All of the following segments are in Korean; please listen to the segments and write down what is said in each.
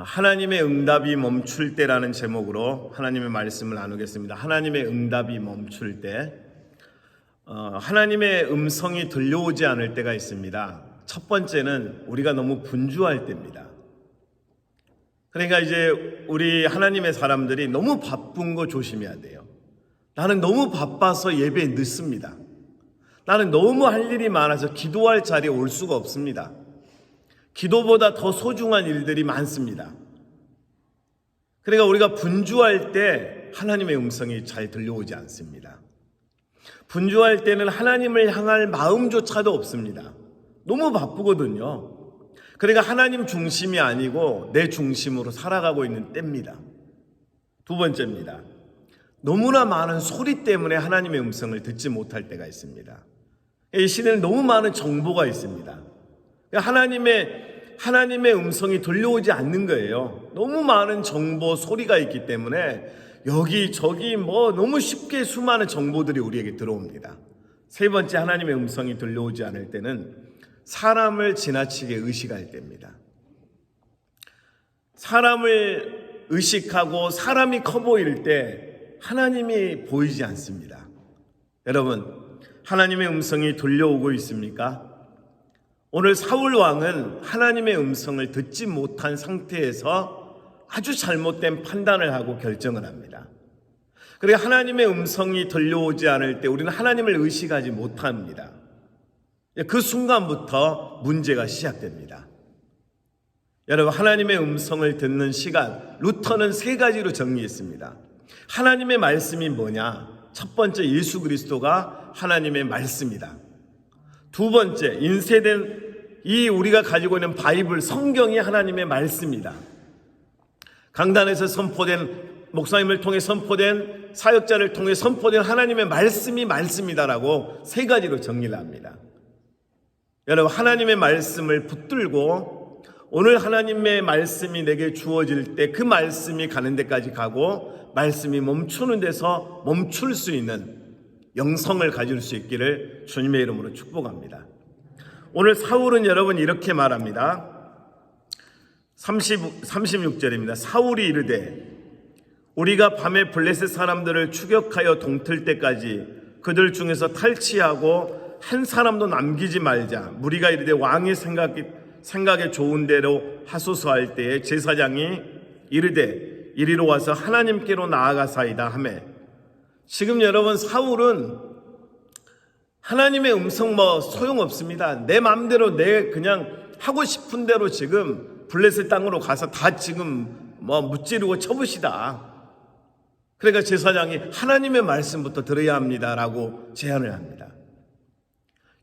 하나님의 응답이 멈출 때라는 제목으로 하나님의 말씀을 나누겠습니다. 하나님의 응답이 멈출 때, 하나님의 음성이 들려오지 않을 때가 있습니다. 첫 번째는 우리가 너무 분주할 때입니다. 그러니까 이제 우리 하나님의 사람들이 너무 바쁜 거 조심해야 돼요. 나는 너무 바빠서 예배에 늦습니다. 나는 너무 할 일이 많아서 기도할 자리에 올 수가 없습니다. 기도보다 더 소중한 일들이 많습니다. 그러니까 우리가 분주할 때 하나님의 음성이 잘 들려오지 않습니다. 분주할 때는 하나님을 향할 마음조차도 없습니다. 너무 바쁘거든요. 그러니까 하나님 중심이 아니고 내 중심으로 살아가고 있는 때입니다. 두 번째입니다. 너무나 많은 소리 때문에 하나님의 음성을 듣지 못할 때가 있습니다. 이 시대는 너무 많은 정보가 있습니다. 하나님의 음성이 들려오지 않는 거예요. 너무 많은 정보, 소리가 있기 때문에 여기저기 너무 쉽게 수많은 정보들이 우리에게 들어옵니다. 세 번째, 하나님의 음성이 들려오지 않을 때는 사람을 지나치게 의식할 때입니다. 사람을 의식하고 사람이 커 보일 때 하나님이 보이지 않습니다. 여러분, 하나님의 음성이 들려오고 있습니까? 오늘 사울 왕은 하나님의 음성을 듣지 못한 상태에서 아주 잘못된 판단을 하고 결정을 합니다. 그리고 하나님의 음성이 들려오지 않을 때 우리는 하나님을 의식하지 못합니다. 그 순간부터 문제가 시작됩니다. 여러분, 하나님의 음성을 듣는 시간, 루터는 세 가지로 정리했습니다. 하나님의 말씀이 뭐냐? 첫 번째, 예수 그리스도가 하나님의 말씀이다. 두 번째, 인쇄된 우리가 가지고 있는 바이블, 성경이 하나님의 말씀이다. 강단에서 선포된, 목사님을 통해 선포된, 사역자를 통해 선포된 하나님의 말씀이 말씀이다라고 세 가지로 정리를 합니다. 여러분, 하나님의 말씀을 붙들고 오늘 하나님의 말씀이 내게 주어질 때 그 말씀이 가는 데까지 가고 말씀이 멈추는 데서 멈출 수 있는 영성을 가질 수 있기를 주님의 이름으로 축복합니다. 오늘 사울은 여러분 이렇게 말합니다. 36절입니다. 사울이 이르되 우리가 밤에 블레셋 사람들을 추격하여 동틀 때까지 그들 중에서 탈취하고 한 사람도 남기지 말자. 무리가 이르되 왕의 생각에 좋은 대로 하소서 할 때에 제사장이 이르되 이리로 와서 하나님께로 나아가사이다 하매, 지금 여러분 사울은 하나님의 음성 소용없습니다. 내 마음대로 그냥 하고 싶은 대로 지금 블레셋 땅으로 가서 다 지금 무찌르고 쳐부시다. 그러니까 제사장이 하나님의 말씀부터 들어야 합니다라고 제안을 합니다.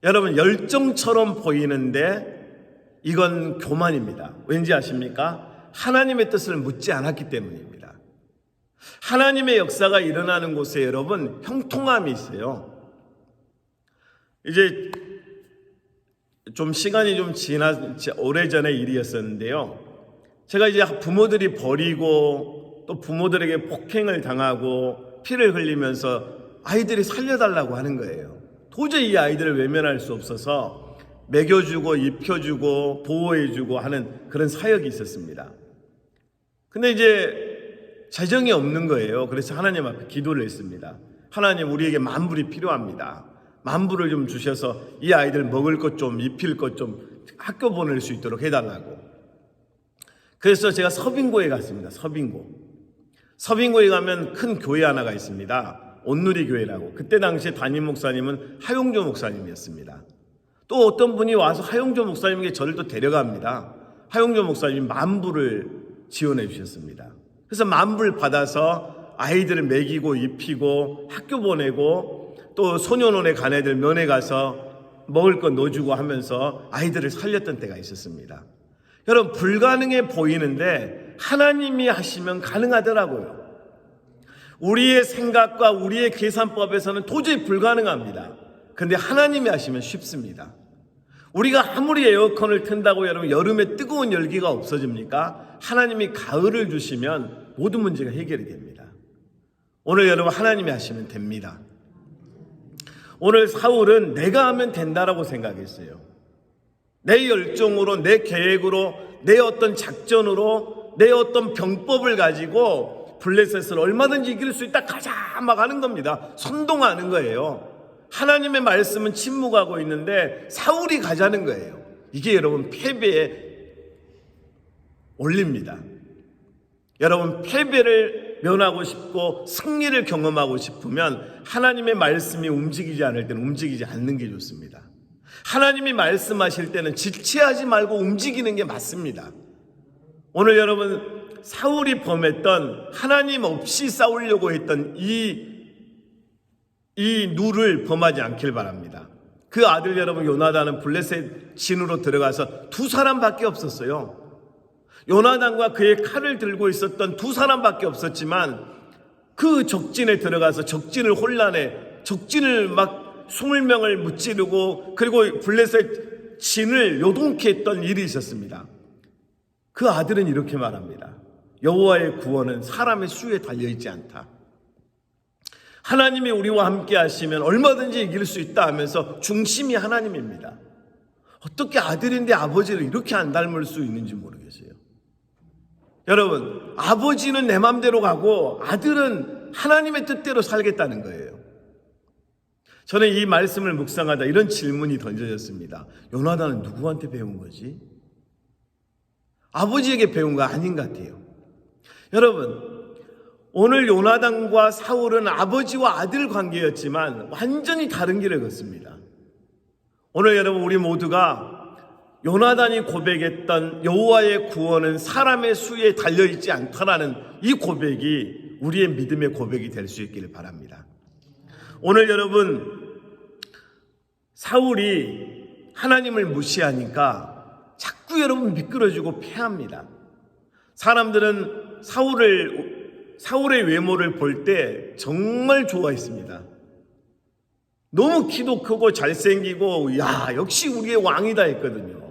여러분, 열정처럼 보이는데 이건 교만입니다. 왠지 아십니까? 하나님의 뜻을 묻지 않았기 때문입니다. 하나님의 역사가 일어나는 곳에 여러분 형통함이 있어요. 이제 좀 시간이 좀 오래전의 일이었었는데요. 제가 이제 부모들이 버리고 또 부모들에게 폭행을 당하고 피를 흘리면서 아이들이 살려달라고 하는 거예요. 도저히 이 아이들을 외면할 수 없어서 먹여주고 입혀주고 보호해주고 하는 그런 사역이 있었습니다. 근데 이제 재정이 없는 거예요. 그래서 하나님 앞에 기도를 했습니다. 하나님, 우리에게 만불이 필요합니다. 만불을 좀 주셔서 이 아이들 먹을 것 좀, 입힐 것 좀 학교 보낼 수 있도록 해달라고. 그래서 제가 서빙고에 갔습니다. 서빙고에 가면 큰 교회 하나가 있습니다. 온누리 교회라고. 그때 당시에 담임 목사님은 하용조 목사님이었습니다. 또 어떤 분이 와서 하용조 목사님에게 저를 또 데려갑니다. 하용조 목사님이 만불을 지원해 주셨습니다. 그래서 만불 받아서 아이들을 먹이고 입히고 학교 보내고 또 소년원에 간 애들 면회 가서 먹을 거 넣어주고 하면서 아이들을 살렸던 때가 있었습니다. 여러분, 불가능해 보이는데 하나님이 하시면 가능하더라고요. 우리의 생각과 우리의 계산법에서는 도저히 불가능합니다. 그런데 하나님이 하시면 쉽습니다. 우리가 아무리 에어컨을 튼다고 여러분 여름에 뜨거운 열기가 없어집니까? 하나님이 가을을 주시면 모든 문제가 해결이 됩니다. 오늘 여러분 하나님이 하시면 됩니다. 오늘 사울은 내가 하면 된다라고 생각했어요. 내 열정으로, 내 계획으로, 내 어떤 작전으로 내 어떤 병법을 가지고 블레셋을 얼마든지 이길 수 있다, 가자 막 하는 겁니다. 선동하는 거예요. 하나님의 말씀은 침묵하고 있는데 사울이 가자는 거예요. 이게 여러분 패배에 올립니다. 여러분 패배를 면하고 싶고 승리를 경험하고 싶으면 하나님의 말씀이 움직이지 않을 때는 움직이지 않는 게 좋습니다. 하나님이 말씀하실 때는 지체하지 말고 움직이는 게 맞습니다. 오늘 여러분 사울이 범했던, 하나님 없이 싸우려고 했던 이 누를 범하지 않길 바랍니다. 그 아들 여러분 요나단은 블레셋 진으로 들어가서 2사람밖에 없었어요. 요나단과 그의 칼을 들고 있었던 2사람밖에 없었지만 그 적진에 들어가서 적진을 혼란해, 적진을 막 20명을 무찌르고 그리고 블레셋 진을 요동케 했던 일이 있었습니다. 그 아들은 이렇게 말합니다. 여호와의 구원은 사람의 수에 달려있지 않다. 하나님이 우리와 함께 하시면 얼마든지 이길 수 있다 하면서 중심이 하나님입니다. 어떻게 아들인데 아버지를 이렇게 안 닮을 수 있는지 모르겠어요. 여러분, 아버지는 내 맘대로 가고 아들은 하나님의 뜻대로 살겠다는 거예요. 저는 이 말씀을 묵상하다 이런 질문이 던져졌습니다. 요나단은 누구한테 배운 거지? 아버지에게 배운 거 아닌 것 같아요. 여러분, 오늘 요나단과 사울은 아버지와 아들 관계였지만 완전히 다른 길을 걷습니다. 오늘 여러분 우리 모두가 요나단이 고백했던 여호와의 구원은 사람의 수에 달려있지 않다라는 이 고백이 우리의 믿음의 고백이 될 수 있기를 바랍니다. 오늘 여러분 사울이 하나님을 무시하니까 자꾸 여러분 미끄러지고 패합니다. 사람들은 사울의 외모를 볼 때 정말 좋아했습니다. 너무 키도 크고 잘생기고 야 역시 우리의 왕이다 했거든요.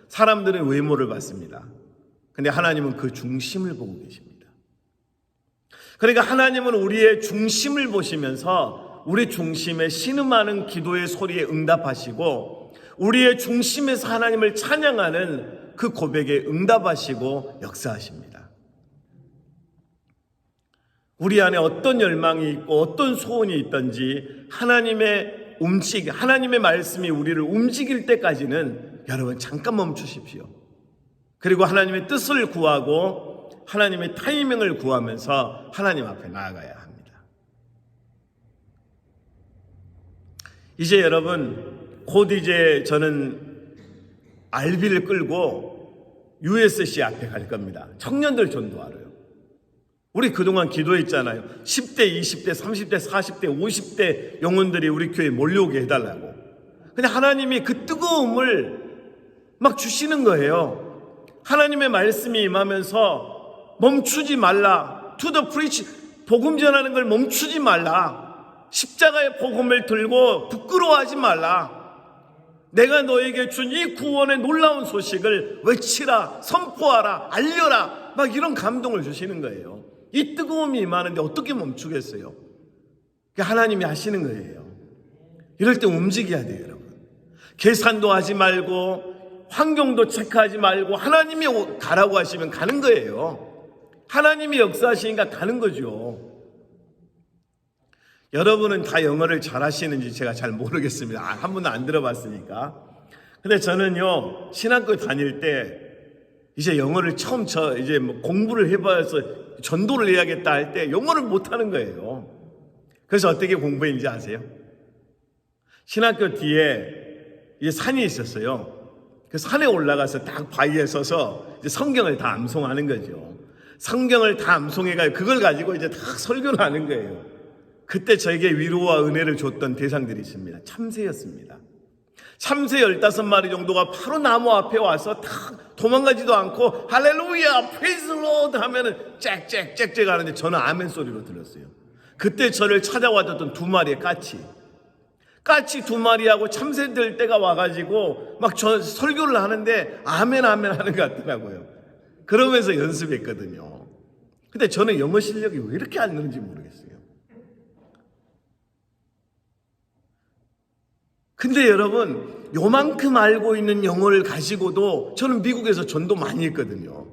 사람들은 외모를 봤습니다. 근데 하나님은 그 중심을 보고 계십니다. 그러니까 하나님은 우리의 중심을 보시면서 우리 중심에 신음하는 기도의 소리에 응답하시고 우리의 중심에서 하나님을 찬양하는 그 고백에 응답하시고 역사하십니다. 우리 안에 어떤 열망이 있고 어떤 소원이 있든지 하나님의 말씀이 우리를 움직일 때까지는 여러분 잠깐 멈추십시오. 그리고 하나님의 뜻을 구하고 하나님의 타이밍을 구하면서 하나님 앞에 나아가야 합니다. 이제 여러분 곧 이제 저는 RB를 끌고 USC 앞에 갈 겁니다. 청년들 전도하러요. 우리 그동안 기도했잖아요. 10대, 20대, 30대, 40대, 50대 영혼들이 우리 교회에 몰려오게 해달라고. 근데 하나님이 그 뜨거움을 막 주시는 거예요. 하나님의 말씀이 임하면서 멈추지 말라. To the preach. 복음 전하는 걸 멈추지 말라. 십자가의 복음을 들고 부끄러워하지 말라. 내가 너에게 준 이 구원의 놀라운 소식을 외치라, 선포하라, 알려라. 막 이런 감동을 주시는 거예요. 이 뜨거움이 임하는데 어떻게 멈추겠어요? 하나님이 하시는 거예요. 이럴 때 움직여야 돼요, 여러분. 계산도 하지 말고 환경도 체크하지 말고 하나님이 가라고 하시면 가는 거예요. 하나님이 역사하시니까 가는 거죠. 여러분은 다 영어를 잘하시는지 제가 잘 모르겠습니다. 한 번도 안 들어봤으니까. 근데 저는요 신학교 다닐 때 이제 영어를 처음 이제 공부를 해봐서 전도를 해야겠다 할 때 영어를 못하는 거예요. 그래서 어떻게 공부했는지 아세요? 신학교 뒤에 이제 산이 있었어요. 그 산에 올라가서 딱 바위에 서서 이제 성경을 다 암송하는 거죠. 성경을 다 암송해가지고 그걸 가지고 이제 다 설교를 하는 거예요. 그때 저에게 위로와 은혜를 줬던 대상들이 있습니다. 참새였습니다. 참새 15마리 정도가 바로 나무 앞에 와서 탁 도망가지도 않고 할렐루야 프레이즈 로드 하면은 짹짹짹짹 하는데 저는 아멘 소리로 들었어요. 그때 저를 찾아왔던 2마리의 까치 2마리하고 참새들 때가 와가지고 막 저 설교를 하는데 아멘 아멘 하는 것 같더라고요. 그러면서 연습했거든요. 근데 저는 영어 실력이 왜 이렇게 안 느는지 모르겠어요. 근데 여러분 요만큼 알고 있는 영어를 가지고도 저는 미국에서 전도 많이 했거든요.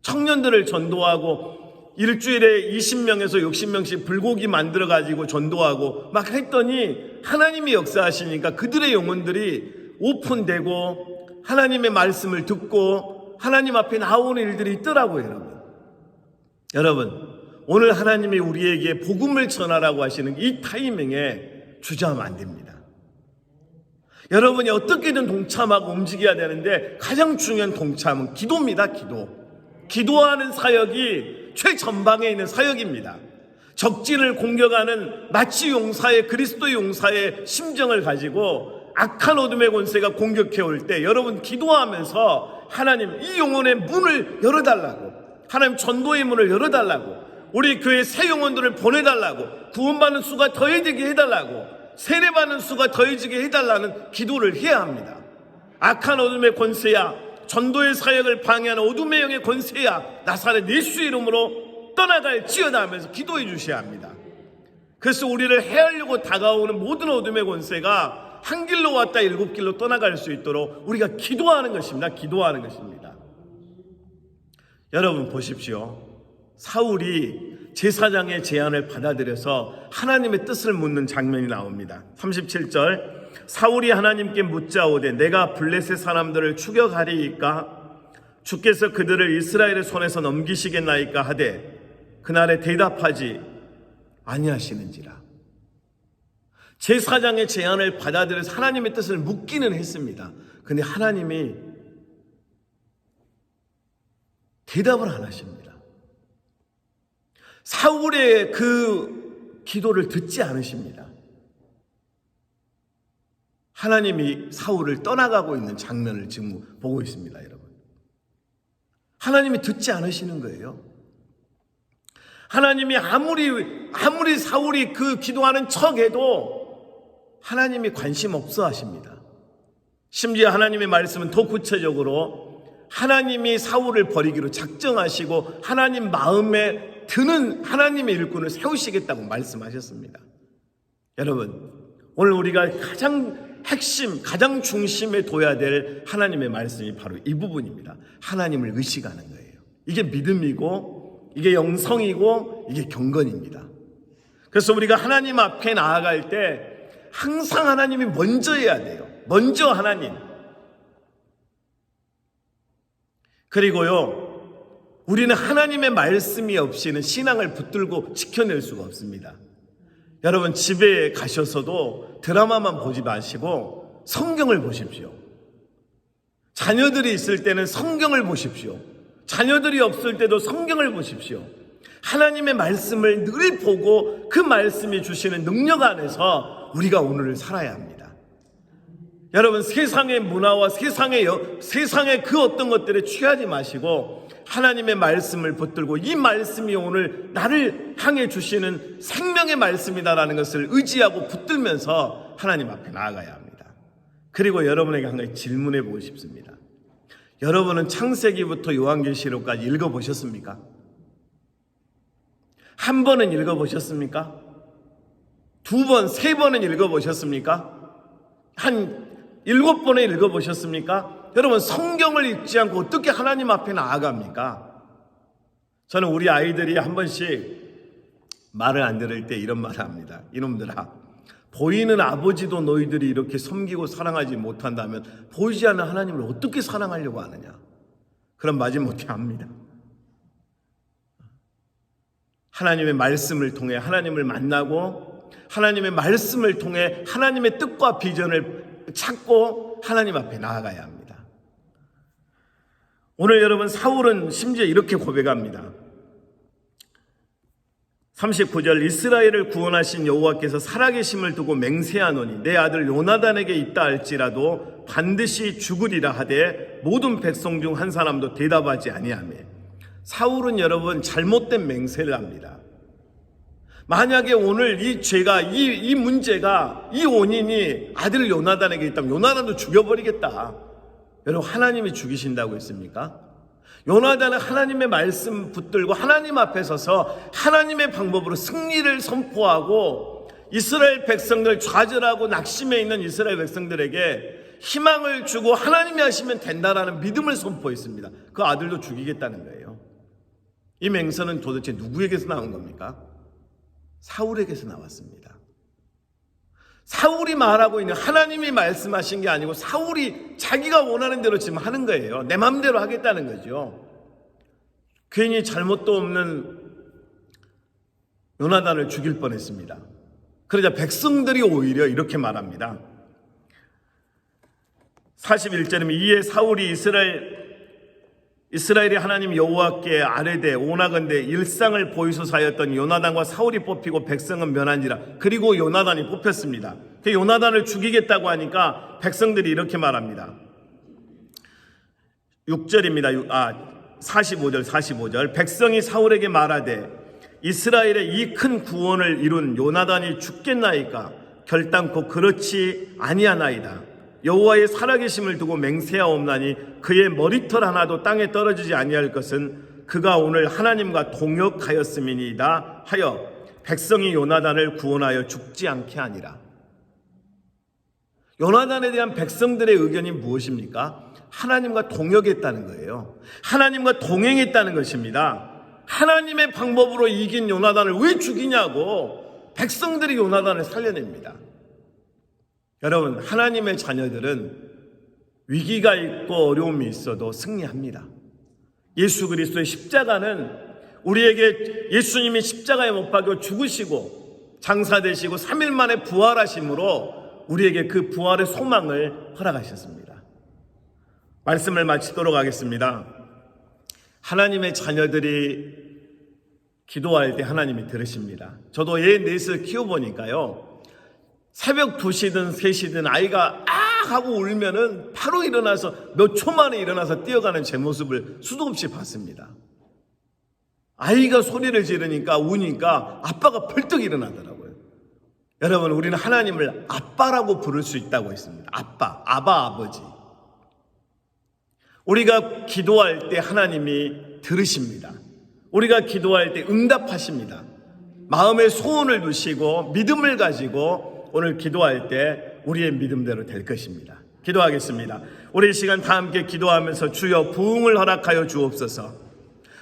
청년들을 전도하고 일주일에 20명에서 60명씩 불고기 만들어 가지고 전도하고 막 했더니 하나님이 역사하시니까 그들의 영혼들이 오픈되고 하나님의 말씀을 듣고 하나님 앞에 나오는 일들이 있더라고요, 여러분. 여러분, 오늘 하나님이 우리에게 복음을 전하라고 하시는 이 타이밍에 주저하면 안 됩니다. 여러분이 어떻게든 동참하고 움직여야 되는데 가장 중요한 동참은 기도입니다. 기도하는 사역이 최전방에 있는 사역입니다. 적진을 공격하는 마치 용사의 그리스도의 용사의 심정을 가지고 악한 어둠의 권세가 공격해 올 때 여러분 기도하면서 하나님 이 영혼의 문을 열어달라고, 하나님 전도의 문을 열어달라고, 우리 교회 새 영혼들을 보내달라고, 구원받는 수가 더해지게 해달라고, 세례받는 수가 더해지게 해달라는 기도를 해야 합니다. 악한 어둠의 권세야, 전도의 사역을 방해하는 어둠의 영의 권세야, 나사렛 예수의 이름으로 떠나갈지어다 하면서 기도해 주셔야 합니다. 그래서 우리를 해하려고 다가오는 모든 어둠의 권세가 한 길로 왔다 7길로 떠나갈 수 있도록 우리가 기도하는 것입니다. 기도하는 것입니다. 여러분 보십시오. 사울이 제사장의 제안을 받아들여서 하나님의 뜻을 묻는 장면이 나옵니다. 37절, 사울이 하나님께 묻자오되 내가 블레셋 사람들을 추격하리이까? 주께서 그들을 이스라엘의 손에서 넘기시겠나이까 하되 그날에 대답하지 아니하시는지라. 제사장의 제안을 받아들여서 하나님의 뜻을 묻기는 했습니다. 그런데 하나님이 대답을 안 하십니다. 사울의 그 기도를 듣지 않으십니다. 하나님이 사울을 떠나가고 있는 장면을 지금 보고 있습니다, 여러분. 하나님이 듣지 않으시는 거예요. 하나님이 아무리 사울이 그 기도하는 척해도 하나님이 관심 없어 하십니다. 심지어 하나님의 말씀은 더 구체적으로 하나님이 사울을 버리기로 작정하시고 하나님 마음에 드는 하나님의 일꾼을 세우시겠다고 말씀하셨습니다. 여러분, 오늘 우리가 가장 핵심, 가장 중심에 둬야 될 하나님의 말씀이 바로 이 부분입니다. 하나님을 의식하는 거예요. 이게 믿음이고 이게 영성이고 이게 경건입니다. 그래서 우리가 하나님 앞에 나아갈 때 항상 하나님이 먼저 해야 돼요. 먼저 하나님. 그리고요, 우리는 하나님의 말씀이 없이는 신앙을 붙들고 지켜낼 수가 없습니다. 여러분 집에 가셔서도 드라마만 보지 마시고 성경을 보십시오. 자녀들이 있을 때는 성경을 보십시오. 자녀들이 없을 때도 성경을 보십시오. 하나님의 말씀을 늘 보고 그 말씀이 주시는 능력 안에서 우리가 오늘을 살아야 합니다. 여러분 세상의 문화와 세상의 그 어떤 것들에 취하지 마시고 하나님의 말씀을 붙들고 이 말씀이 오늘 나를 향해 주시는 생명의 말씀이다라는 것을 의지하고 붙들면서 하나님 앞에 나아가야 합니다. 그리고 여러분에게 한 가지 질문해 보고 싶습니다. 여러분은 창세기부터 요한계시록까지 읽어보셨습니까? 한 번은 읽어보셨습니까? 두 번, 세 번은 읽어보셨습니까? 한 7번에 읽어보셨습니까? 여러분 성경을 읽지 않고 어떻게 하나님 앞에 나아갑니까? 저는 우리 아이들이 한 번씩 말을 안 들을 때 이런 말을 합니다. 이놈들아, 보이는 아버지도 너희들이 이렇게 섬기고 사랑하지 못한다면 보이지 않는 하나님을 어떻게 사랑하려고 하느냐? 그럼 마지못해 합니다. 하나님의 말씀을 통해 하나님을 만나고 하나님의 말씀을 통해 하나님의 뜻과 비전을 찾고 하나님 앞에 나아가야 합니다. 오늘 여러분 사울은 심지어 이렇게 고백합니다. 39절, 이스라엘을 구원하신 여호와께서 살아계심을 두고 맹세하노니 내 아들 요나단에게 있다 할지라도 반드시 죽으리라 하되 모든 백성 중 한 사람도 대답하지 아니하며. 사울은 여러분 잘못된 맹세를 합니다. 만약에 오늘 이 죄가 이 문제가 이 원인이 아들 요나단에게 있다면 요나단도 죽여버리겠다. 여러분 하나님이 죽이신다고 했습니까? 요나단은 하나님의 말씀 붙들고 하나님 앞에 서서 하나님의 방법으로 승리를 선포하고 이스라엘 백성들 좌절하고 낙심해 있는 이스라엘 백성들에게 희망을 주고 하나님이 하시면 된다라는 믿음을 선포했습니다. 그 아들도 죽이겠다는 거예요. 이 맹세는 도대체 누구에게서 나온 겁니까? 사울에게서 나왔습니다. 사울이 말하고 있는, 하나님이 말씀하신 게 아니고 사울이 자기가 원하는 대로 지금 하는 거예요. 내 마음대로 하겠다는 거죠. 괜히 잘못도 없는 요나단을 죽일 뻔했습니다. 그러자 백성들이 오히려 이렇게 말합니다. 41절이면 이에 사울이 이스라엘의 하나님 여호와께 아뢰되 오나건대 일상을 보이소서 하였더니 요나단과 사울이 뽑히고 백성은 면한지라. 그리고 요나단이 뽑혔습니다. 요나단을 죽이겠다고 하니까 백성들이 이렇게 말합니다. 6절입니다. 45절 백성이 사울에게 말하되 이스라엘의 이 큰 구원을 이룬 요나단이 죽겠나이까? 결단코 그렇지 아니하나이다. 여호와의 살아계심을 두고 맹세하옵나니 그의 머리털 하나도 땅에 떨어지지 아니할 것은 그가 오늘 하나님과 동역하였음이니이다 하여 백성이 요나단을 구원하여 죽지 않게 하니라. 요나단에 대한 백성들의 의견이 무엇입니까? 하나님과 동역했다는 거예요. 하나님과 동행했다는 것입니다. 하나님의 방법으로 이긴 요나단을 왜 죽이냐고 백성들이 요나단을 살려냅니다. 여러분, 하나님의 자녀들은 위기가 있고 어려움이 있어도 승리합니다. 예수 그리스도의 십자가는 우리에게, 예수님이 십자가에 못 박혀 죽으시고 장사되시고 3일 만에 부활하심으로 우리에게 그 부활의 소망을 허락하셨습니다. 말씀을 마치도록 하겠습니다. 하나님의 자녀들이 기도할 때 하나님이 들으십니다. 저도 애 넷을 키워보니까요, 새벽 2시든 3시든 아이가 하고 울면은 바로 일어나서 몇 초 만에 일어나서 뛰어가는 제 모습을 수도 없이 봤습니다. 아이가 소리를 지르니까 우니까 아빠가 벌떡 일어나더라고요. 여러분, 우리는 하나님을 아빠라고 부를 수 있다고 했습니다. 아빠, 아버지. 우리가 기도할 때 하나님이 들으십니다. 우리가 기도할 때 응답하십니다. 마음에 소원을 두시고 믿음을 가지고 오늘 기도할 때 우리의 믿음대로 될 것입니다. 기도하겠습니다. 우리 이 시간 다 함께 기도하면서 주여 부흥을 허락하여 주옵소서.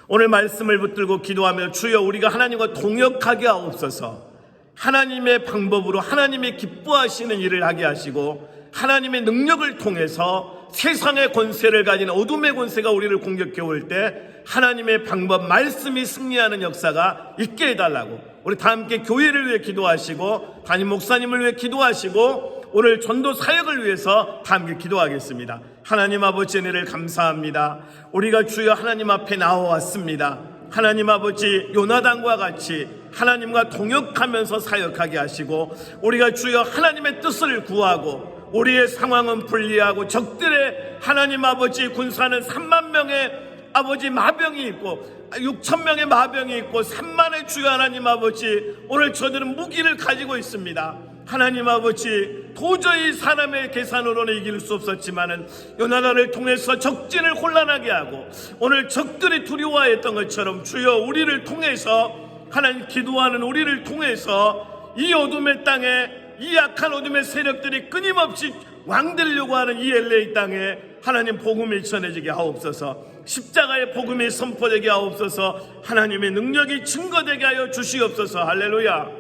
오늘 말씀을 붙들고 기도하며 주여 우리가 하나님과 동역하게 하옵소서. 하나님의 방법으로 하나님의 기뻐하시는 일을 하게 하시고 하나님의 능력을 통해서 세상의 권세를 가진 어둠의 권세가 우리를 공격해 올 때 하나님의 방법, 말씀이 승리하는 역사가 있게 해달라고 우리 다 함께 교회를 위해 기도하시고 담임 목사님을 위해 기도하시고 오늘 전도 사역을 위해서 다 함께 기도하겠습니다. 하나님 아버지 은혜를 감사합니다. 우리가 주여 하나님 앞에 나와왔습니다. 하나님 아버지 요나단과 같이 하나님과 동역하면서 사역하게 하시고 우리가 주여 하나님의 뜻을 구하고 우리의 상황은 불리하고 적들의 하나님 아버지 군사는 3만 명의 아버지 마병이 있고 6천 명의 마병이 있고 3만의 주여 하나님 아버지 오늘 저들은 무기를 가지고 있습니다. 하나님 아버지 도저히 사람의 계산으로는 이길 수 없었지만은 요나단을 통해서 적진을 혼란하게 하고 오늘 적들이 두려워했던 것처럼 주여 우리를 통해서 하나님 기도하는 우리를 통해서 이 어둠의 땅에 이 악한 어둠의 세력들이 끊임없이 왕되려고 하는 이 LA 땅에 하나님 복음이 전해지게 하옵소서. 십자가의 복음이 선포되게 하옵소서. 하나님의 능력이 증거되게 하여 주시옵소서. 할렐루야.